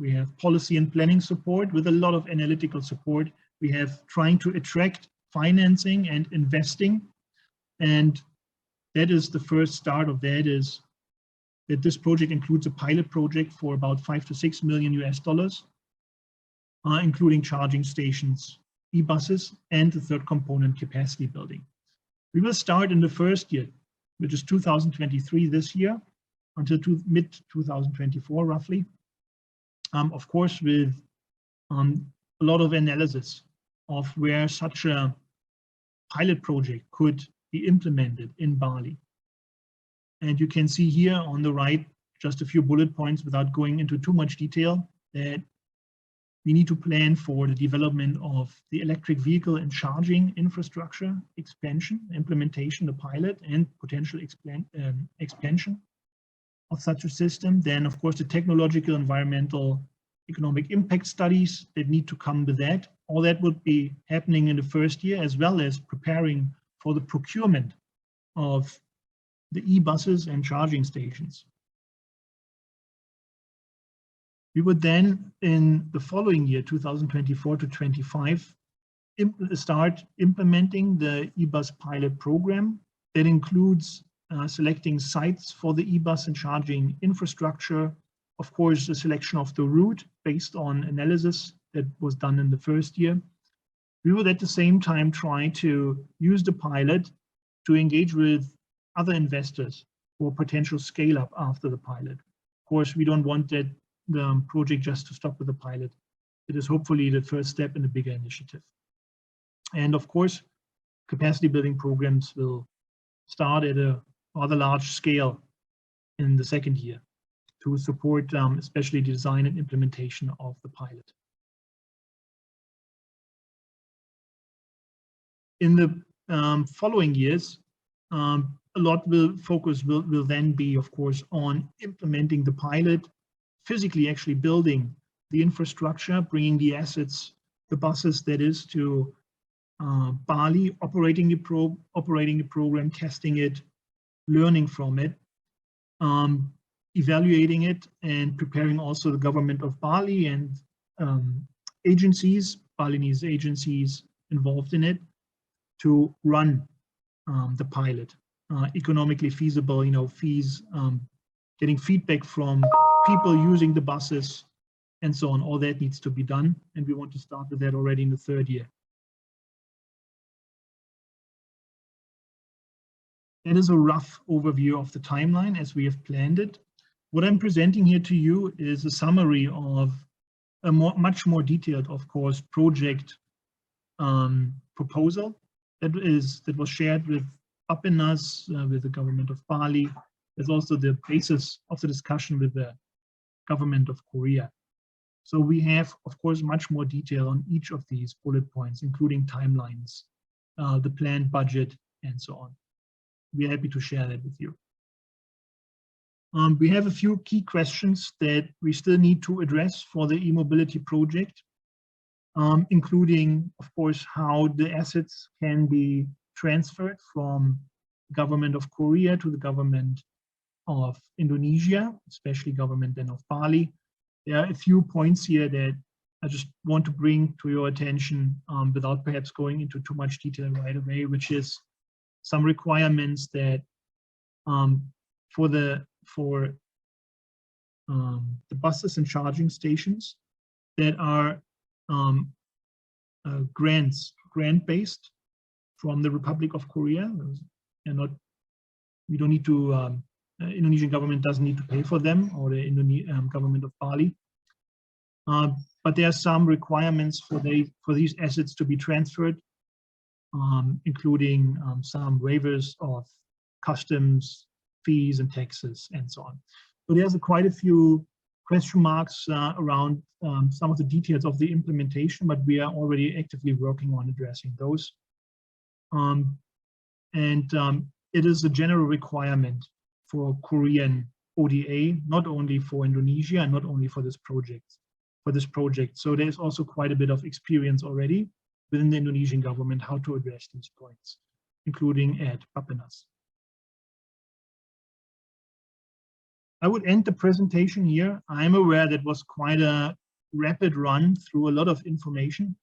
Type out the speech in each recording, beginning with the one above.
we have policy and planning support with a lot of analytical support. We have trying to attract financing and investing. And that is the first start of that, is that this project includes a pilot project for about $5 to $6 million US, including charging stations, e-buses, and the third component, capacity building. We will start in the first year, which is 2023 this year, until mid-2024 roughly. Of course, with a lot of analysis of where such a pilot project could be implemented in Bali. And you can see here on the right, just a few bullet points without going into too much detail, that we need to plan for the development of the electric vehicle and charging infrastructure expansion, implementation, the pilot, and potential expansion of such a system. Then, of course, the technological, environmental, economic impact studies that need to come with that. All that would be happening in the first year, as well as preparing for the procurement of the e-buses and charging stations. We would then, in the following year, 2024 to 25, start implementing the e-bus pilot program. That includes selecting sites for the e-bus and charging infrastructure. Of course, the selection of the route based on analysis that was done in the first year. We would at the same time try to use the pilot to engage with other investors for potential scale up after the pilot. Of course, we don't want that the project just to stop with the pilot. It is hopefully the first step in a bigger initiative. And of course, capacity building programs will start at a rather large scale in the second year to support especially the design and implementation of the pilot. In the following years, a lot will then be, of course, on implementing the pilot, physically actually building the infrastructure, bringing the assets, the buses that is, to Bali, operating the program, testing it, learning from it, evaluating it, and preparing also the government of Bali and Balinese agencies involved in it to run the pilot. Economically feasible, fees, getting feedback from people using the buses, and so on. All that needs to be done, and we want to start with that already in the third year. That is a rough overview of the timeline as we have planned it. What I'm presenting here to you is a summary of a much more detailed, of course, project proposal that was shared with Bappenas, with the government of Bali. There's also the basis of the discussion with the government of Korea. So we have, of course, much more detail on each of these bullet points, including timelines, the planned budget, and so on. We're happy to share that with you. We have a few key questions that we still need to address for the e-mobility project, including, of course, how the assets can be transferred from the government of Korea to the government of Indonesia, especially government then of Bali. There are a few points here that I just want to bring to your attention without perhaps going into too much detail right away, which is some requirements that for the buses and charging stations that are grant-based from the Republic of Korea, and we don't need to. Indonesian government doesn't need to pay for them, or the Indonesian government of Bali. But there are some requirements for these assets to be transferred, including some waivers of customs, fees, and taxes, and so on. So there's quite a few question marks around some of the details of the implementation, but we are already actively working on addressing those. It is a general requirement for Korean ODA, not only for Indonesia and not only for this project. So there's also quite a bit of experience already within the Indonesian government how to address these points, including at Bappenas. I would end the presentation here. I'm aware that was quite a rapid run through a lot of information.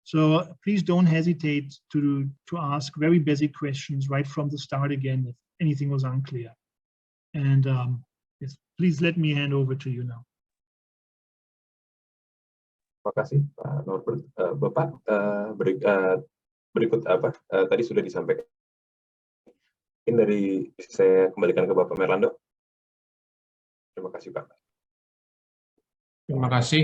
So please don't hesitate to ask very basic questions right from the start again if anything was unclear. And yes, please let me hand over to you now. Terima kasih Pak Norbert. Bapak, berikut apa tadi sudah disampaikan. Mungkin dari saya kembalikan ke Bapak Merlando. Terima kasih Pak. Terima kasih